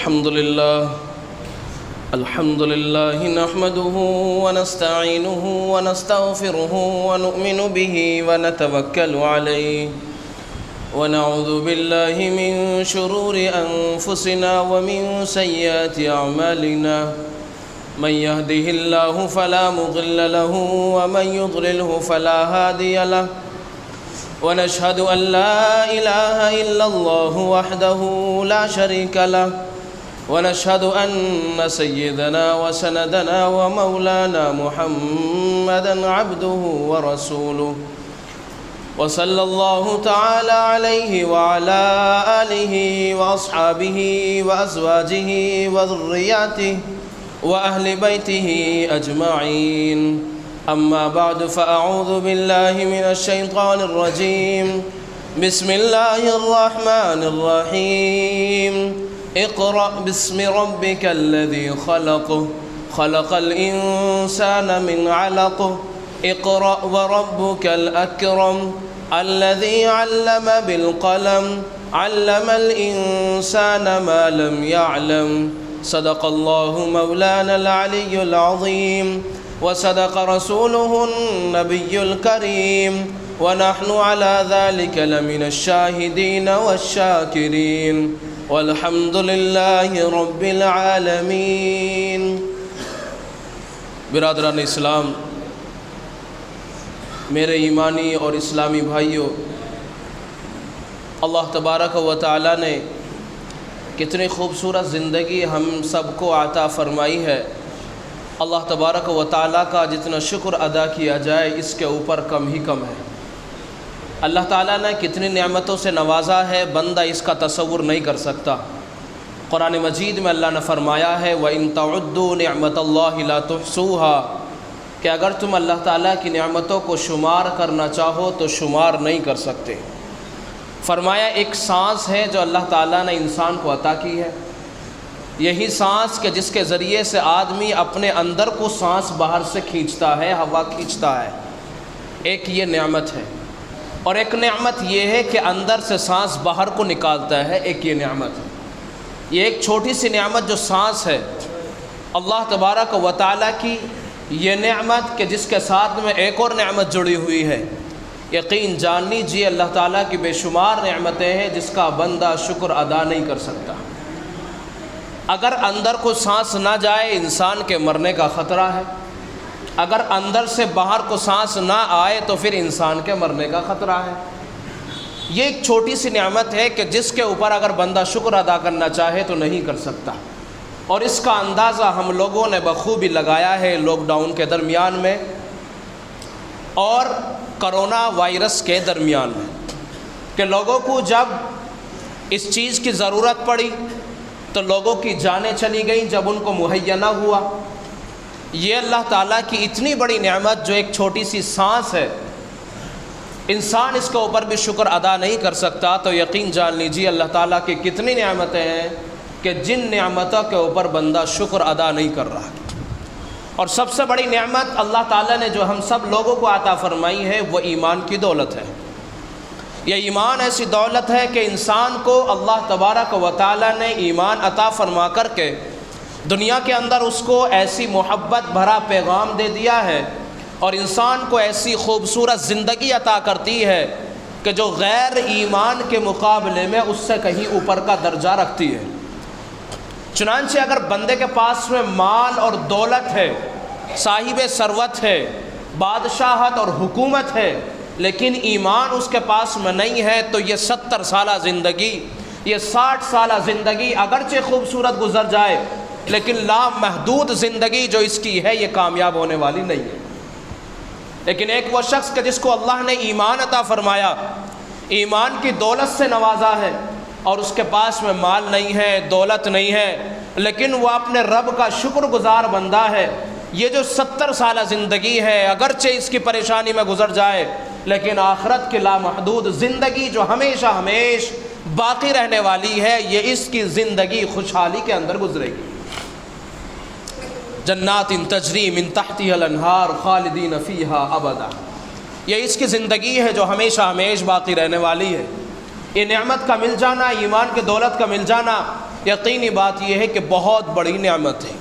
الحمد لله نحمده ونستعينه ونستغفره ونؤمن به ونتوكل عليه ونعوذ بالله من شرور أنفسنا ومن سيئات أعمالنا من يهده الله فلا مضل له ومن يضلله فلا هادي له ونشهد أن لا إله إلا الله وحده لا شريك له ونشهد أن سيدنا وسندنا ومولانا محمدا عبده ورسوله وصلى الله تعالى عليه وعلى آله وأصحابه وأزواجه وذرياته وأهل بيته أجمعين أما بعد فأعوذ بالله من الشيطان الرجيم بسم الله الرحمن الرحيم اقرأ باسم ربك الذي خلق الإنسان من علق اقرأ وربك الأكرم الذي علم بالقلم علم الإنسان ما لم يعلم صدق الله مولانا العلي العظيم وصدق رسوله النبي الكريم ونحن على ذلك لمن الشاهدين والشاكرين والحمد لله رب العالمين۔ برادران اسلام، میرے ایمانی اور اسلامی بھائیوں، اللہ تبارک و تعالی نے کتنی خوبصورت زندگی ہم سب کو عطا فرمائی ہے۔ اللہ تبارک و تعالیٰ کا جتنا شکر ادا کیا جائے اس کے اوپر کم ہی کم ہے۔ اللہ تعالیٰ نے کتنی نعمتوں سے نوازا ہے، بندہ اس کا تصور نہیں کر سکتا۔ قرآن مجید میں اللہ نے فرمایا ہے وَإِن تَعُدُّوا نِعْمَةَ اللَّهِ لَا تُحْصُوهَا، کہ اگر تم اللہ تعالیٰ کی نعمتوں کو شمار کرنا چاہو تو شمار نہیں کر سکتے۔ فرمایا ایک سانس ہے جو اللہ تعالیٰ نے انسان کو عطا کی ہے، یہی سانس کہ جس کے ذریعے سے آدمی اپنے اندر کو سانس باہر سے کھینچتا ہے، ہوا کھینچتا ہے، ایک یہ نعمت ہے۔ اور ایک نعمت یہ ہے کہ اندر سے سانس باہر کو نکالتا ہے، ایک یہ نعمت ہے۔ یہ ایک چھوٹی سی نعمت جو سانس ہے، اللہ تبارک و تعالیٰ کی یہ نعمت کہ جس کے ساتھ میں ایک اور نعمت جڑی ہوئی ہے، یقین جان لیجیے اللہ تعالیٰ کی بے شمار نعمتیں ہیں جس کا بندہ شکر ادا نہیں کر سکتا۔ اگر اندر کو سانس نہ جائے انسان کے مرنے کا خطرہ ہے، اگر اندر سے باہر کو سانس نہ آئے تو پھر انسان کے مرنے کا خطرہ ہے۔ یہ ایک چھوٹی سی نعمت ہے کہ جس کے اوپر اگر بندہ شکر ادا کرنا چاہے تو نہیں کر سکتا، اور اس کا اندازہ ہم لوگوں نے بخوبی لگایا ہے لاک ڈاؤن کے درمیان میں اور کرونا وائرس کے درمیان میں، کہ لوگوں کو جب اس چیز کی ضرورت پڑی تو لوگوں کی جانیں چلی گئیں جب ان کو مہیا نہ ہوا۔ یہ اللہ تعالیٰ کی اتنی بڑی نعمت جو ایک چھوٹی سی سانس ہے، انسان اس کے اوپر بھی شکر ادا نہیں کر سکتا، تو یقین جان لیجیے اللہ تعالیٰ کی کتنی نعمتیں ہیں کہ جن نعمتوں کے اوپر بندہ شکر ادا نہیں کر رہا۔ اور سب سے بڑی نعمت اللہ تعالیٰ نے جو ہم سب لوگوں کو عطا فرمائی ہے وہ ایمان کی دولت ہے۔ یہ ایمان ایسی دولت ہے کہ انسان کو اللہ تبارک و تعالیٰ نے ایمان عطا فرما کر کے دنیا کے اندر اس کو ایسی محبت بھرا پیغام دے دیا ہے، اور انسان کو ایسی خوبصورت زندگی عطا کرتی ہے کہ جو غیر ایمان کے مقابلے میں اس سے کہیں اوپر کا درجہ رکھتی ہے۔ چنانچہ اگر بندے کے پاس میں مال اور دولت ہے، صاحب ثروت ہے، بادشاہت اور حکومت ہے، لیکن ایمان اس کے پاس میں نہیں ہے تو یہ 70 سالہ زندگی، یہ 60 سالہ زندگی اگرچہ خوبصورت گزر جائے لیکن لامحدود زندگی جو اس کی ہے یہ کامیاب ہونے والی نہیں ہے۔ لیکن ایک وہ شخص کہ جس کو اللہ نے ایمان عطا فرمایا، ایمان کی دولت سے نوازا ہے، اور اس کے پاس میں مال نہیں ہے، دولت نہیں ہے، لیکن وہ اپنے رب کا شکر گزار بندہ ہے، یہ جو 70 سالہ زندگی ہے اگرچہ اس کی پریشانی میں گزر جائے لیکن آخرت کی لامحدود زندگی جو ہمیشہ باقی رہنے والی ہے، یہ اس کی زندگی خوشحالی کے اندر گزرے گی۔ جنات تجری من تحتها الانہار خالدین فیہا ابدا، یہ اس کی زندگی ہے جو ہمیشہ باقی رہنے والی ہے۔ یہ نعمت کا مل جانا، ایمان کے دولت کا مل جانا یقینی بات یہ ہے کہ بہت بڑی نعمت ہے۔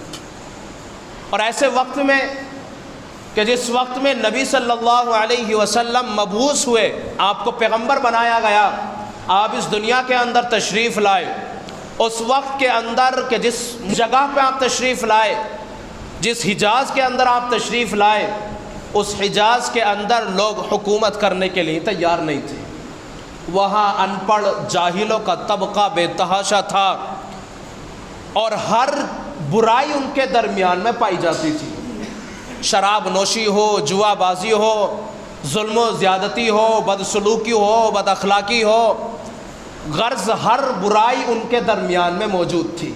اور ایسے وقت میں کہ جس وقت میں نبی صلی اللہ علیہ وسلم مبعوث ہوئے، آپ کو پیغمبر بنایا گیا، آپ اس دنیا کے اندر تشریف لائے، اس وقت کے اندر کہ جس جگہ پہ آپ تشریف لائے، جس حجاز کے اندر آپ تشریف لائے، اس حجاز کے اندر لوگ حکومت کرنے کے لیے تیار نہیں تھے۔ وہاں ان پڑھ جاہلوں کا طبقہ بے تحاشا تھا، اور ہر برائی ان کے درمیان میں پائی جاتی تھی۔ شراب نوشی ہو، جوا بازی ہو، ظلم و زیادتی ہو، بدسلوکی ہو، بد اخلاقی ہو، غرض ہر برائی ان کے درمیان میں موجود تھی۔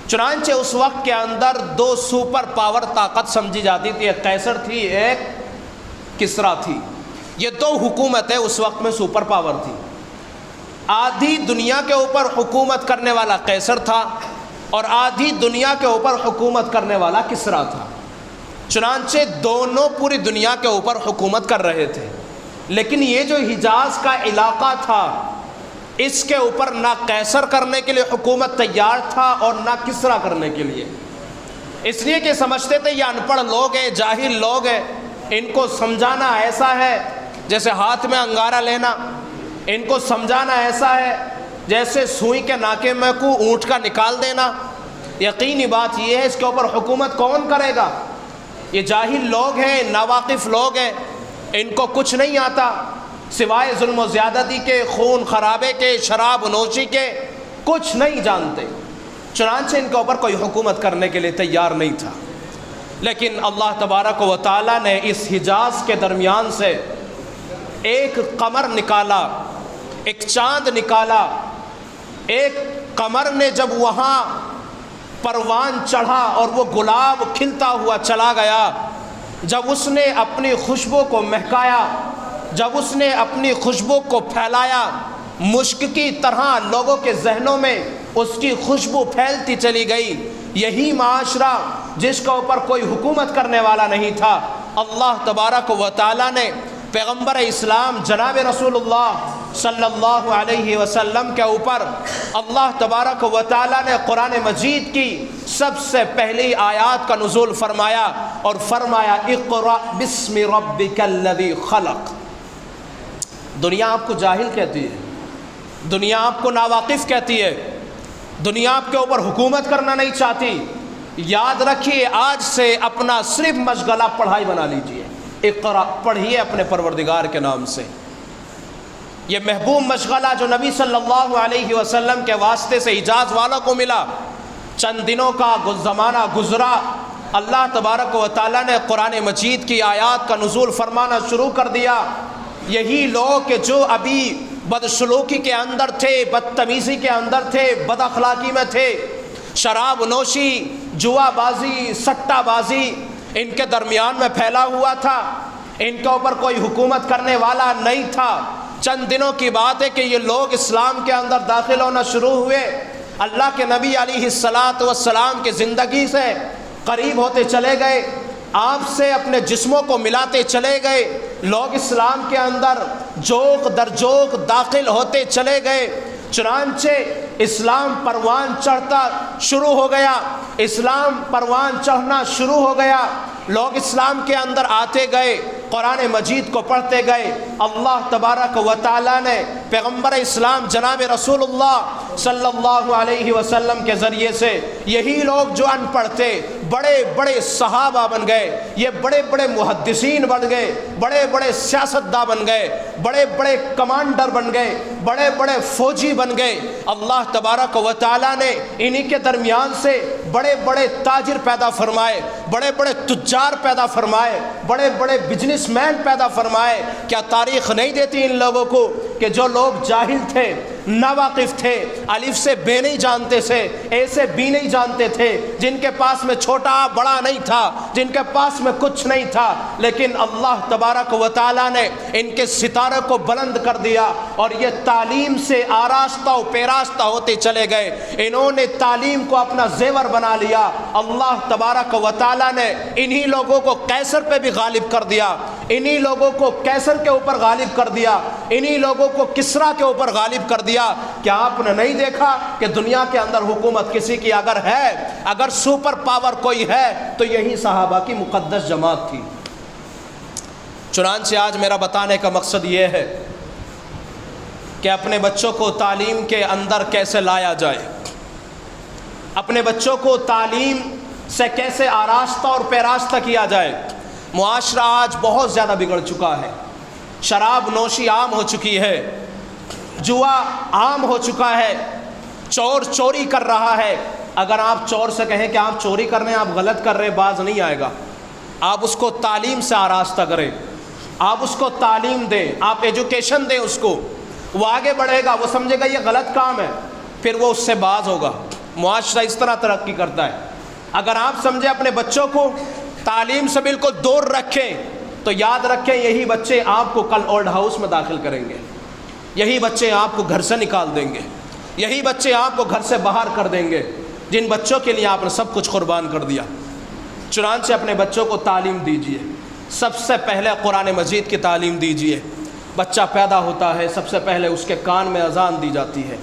چنانچہ اس وقت کے اندر دو سپر پاور طاقت سمجھی جاتی تھی، ایک قیصر تھی، ایک کسریٰ تھی۔ یہ دو حکومتیں اس وقت میں سپر پاور تھی۔ آدھی دنیا کے اوپر حکومت کرنے والا قیصر تھا، اور آدھی دنیا کے اوپر حکومت کرنے والا کسریٰ تھا۔ چنانچہ دونوں پوری دنیا کے اوپر حکومت کر رہے تھے، لیکن یہ جو حجاز کا علاقہ تھا، اس کے اوپر نہ قیصر کرنے کے لیے حکومت تیار تھا اور نہ کسریٰ کرنے کے لیے، اس لیے کہ سمجھتے تھے یہ ان پڑھ لوگ ہیں، جاہل لوگ ہیں، ان کو سمجھانا ایسا ہے جیسے ہاتھ میں انگارہ لینا، ان کو سمجھانا ایسا ہے جیسے سوئی کے ناکے میں کو اونٹ کا نکال دینا۔ یقینی بات یہ ہے اس کے اوپر حکومت کون کرے گا؟ یہ جاہل لوگ ہیں، ناواقف لوگ ہیں، ان کو کچھ نہیں آتا سوائے ظلم و زیادتی کے، خون خرابے کے، شراب نوشی کے، کچھ نہیں جانتے۔ چنانچہ ان کے اوپر کوئی حکومت کرنے کے لیے تیار نہیں تھا۔ لیکن اللہ تبارک و تعالیٰ نے اس حجاز کے درمیان سے ایک قمر نکالا، ایک چاند نکالا۔ ایک قمر نے جب وہاں پروان چڑھا اور وہ گلاب کھلتا ہوا چلا گیا، جب اس نے اپنی خوشبو کو مہکایا، جب اس نے اپنی خوشبو کو پھیلایا، مشک کی طرح لوگوں کے ذہنوں میں اس کی خوشبو پھیلتی چلی گئی۔ یہی معاشرہ جس کے اوپر کوئی حکومت کرنے والا نہیں تھا، اللہ تبارک و تعالیٰ نے پیغمبر اسلام جناب رسول اللہ صلی اللہ علیہ وسلم کے اوپر اللہ تبارک و تعالیٰ نے قرآن مجید کی سب سے پہلی آیات کا نزول فرمایا، اور فرمایا اقرأ بسم ربک الذی خلق۔ دنیا آپ کو جاہل کہتی ہے، دنیا آپ کو ناواقف کہتی ہے، دنیا آپ کے اوپر حکومت کرنا نہیں چاہتی۔ یاد رکھیے، آج سے اپنا صرف مشغلہ پڑھائی بنا لیجئے۔ اقرأ، پڑھیے اپنے پروردگار کے نام سے۔ یہ محبوب مشغلہ جو نبی صلی اللہ علیہ وسلم کے واسطے سے حجاز والوں کو ملا، چند دنوں کا زمانہ گزرا، اللہ تبارک و تعالیٰ نے قرآن مجید کی آیات کا نزول فرمانا شروع کر دیا۔ یہی لوگ کہ جو ابھی بدسلوکی کے اندر تھے، بدتمیزی کے اندر تھے، بد اخلاقی میں تھے، شراب نوشی، جوا بازی، سٹہ بازی ان کے درمیان میں پھیلا ہوا تھا، ان کے اوپر کوئی حکومت کرنے والا نہیں تھا۔ چند دنوں کی بات ہے کہ یہ لوگ اسلام کے اندر داخل ہونا شروع ہوئے، اللہ کے نبی علیہ السلام کی زندگی سے قریب ہوتے چلے گئے، آپ سے اپنے جسموں کو ملاتے چلے گئے، لوگ اسلام کے اندر جوق در جوق داخل ہوتے چلے گئے۔ چنانچہ اسلام پروان چڑھتا شروع ہو گیا، اسلام پروان چڑھنا شروع ہو گیا، لوگ اسلام کے اندر آتے گئے، قرآن مجید کو پڑھتے گئے۔ اللہ تبارک و تعالیٰ نے پیغمبر اسلام جناب رسول اللہ صلی اللہ علیہ وسلم کے ذریعے سے یہی لوگ جو ان پڑھ تھے، بڑے بڑے صحابہ بن گئے، یہ بڑے بڑے محدثین بن گئے، بڑے بڑے سیاستداں بن گئے، بڑے بڑے کمانڈر بن گئے، بڑے بڑے فوجی بن گئے۔ اللہ تبارک و تعالیٰ نے انہی کے درمیان سے بڑے بڑے تاجر پیدا فرمائے، بڑے بڑے تجار پیدا فرمائے، بڑے بڑے بزنس مین پیدا فرمائے۔ کیا تاریخ نہیں دیتی ان لوگوں کو کہ جو لوگ جاہل تھے، ناواقف تھے، الف سے بے نہیں جانتے تھے، اے سے بی نہیں جانتے تھے، جن کے پاس میں چھوٹا بڑا نہیں تھا، جن کے پاس میں کچھ نہیں تھا، لیکن اللہ تبارک و تعالیٰ نے ان کے ستارے کو بلند کر دیا اور یہ تعلیم سے آراستہ و پیراستہ ہوتے چلے گئے۔ انہوں نے تعلیم کو اپنا زیور بنا لیا۔ اللہ تبارک و تعالیٰ نے انہی لوگوں کو قیصر پہ بھی غالب کر دیا، انہی لوگوں کو قیصر کے اوپر غالب کر دیا، انہی لوگوں کو کسرا کے اوپر غالب کر دیا۔ کیا آپ نے نہیں دیکھا کہ دنیا کے اندر حکومت کسی کی اگر ہے، اگر سپر پاور کوئی ہے تو یہی صحابہ کی مقدس جماعت تھی۔ چنانچہ آج میرا بتانے کا مقصد یہ ہے کہ اپنے بچوں کو تعلیم کے اندر کیسے لایا جائے، اپنے بچوں کو تعلیم سے کیسے آراستہ اور پیراستہ کیا جائے۔ معاشرہ آج بہت زیادہ بگڑ چکا ہے، شراب نوشی عام ہو چکی ہے، جوا عام ہو چکا ہے، چور چوری کر رہا ہے۔ اگر آپ چور سے کہیں کہ آپ چوری کر رہے ہیں، آپ غلط کر رہے ہیں، باز نہیں آئے گا۔ آپ اس کو تعلیم سے آراستہ کریں، آپ اس کو تعلیم دیں، آپ ایجوکیشن دیں اس کو، وہ آگے بڑھے گا، وہ سمجھے گا یہ غلط کام ہے، پھر وہ اس سے باز ہوگا۔ معاشرہ اس طرح ترقی کرتا ہے۔ اگر آپ سمجھیں اپنے بچوں کو تعلیم سے بالکل دور رکھیں تو یاد رکھیں یہی بچے آپ کو کل اولڈ ہاؤس میں داخل کریں گے، یہی بچے آپ کو گھر سے نکال دیں گے، یہی بچے آپ کو گھر سے باہر کر دیں گے، جن بچوں کے لیے آپ نے سب کچھ قربان کر دیا۔ چنانچہ اپنے بچوں کو تعلیم دیجیے، سب سے پہلے قرآن مجید کی تعلیم دیجیے۔ بچہ پیدا ہوتا ہے، سب سے پہلے اس کے کان میں اذان دی جاتی ہے،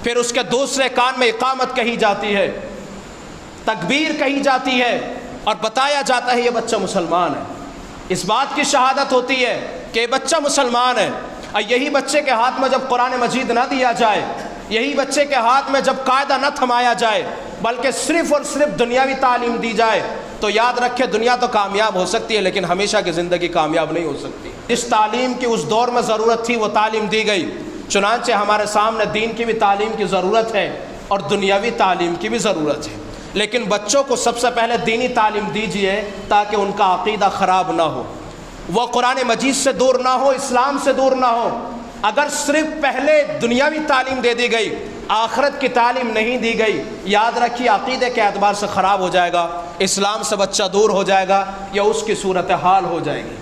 پھر اس کے دوسرے کان میں اقامت کہی جاتی ہے، تکبیر کہی جاتی ہے، اور بتایا جاتا ہے یہ بچہ مسلمان ہے۔ اس بات کی شہادت ہوتی ہے کہ یہ بچہ مسلمان ہے۔ اور یہی بچے کے ہاتھ میں جب قرآن مجید نہ دیا جائے، یہی بچے کے ہاتھ میں جب قاعدہ نہ تھمایا جائے، بلکہ صرف اور صرف دنیاوی تعلیم دی جائے، تو یاد رکھے دنیا تو کامیاب ہو سکتی ہے لیکن ہمیشہ کی زندگی کامیاب نہیں ہو سکتی۔ اس تعلیم کی اس دور میں ضرورت تھی، وہ تعلیم دی گئی۔ چنانچہ ہمارے سامنے دین کی بھی تعلیم کی ضرورت ہے اور دنیاوی تعلیم کی بھی ضرورت ہے، لیکن بچوں کو سب سے پہلے دینی تعلیم دیجیے تاکہ ان کا عقیدہ خراب نہ ہو، وہ قرآن مجید سے دور نہ ہو، اسلام سے دور نہ ہو۔ اگر صرف پہلے دنیاوی تعلیم دے دی گئی، آخرت کی تعلیم نہیں دی گئی، یاد رکھیے عقیدے کے اعتبار سے خراب ہو جائے گا، اسلام سے بچہ دور ہو جائے گا یا اس کی صورتحال ہو جائے گی۔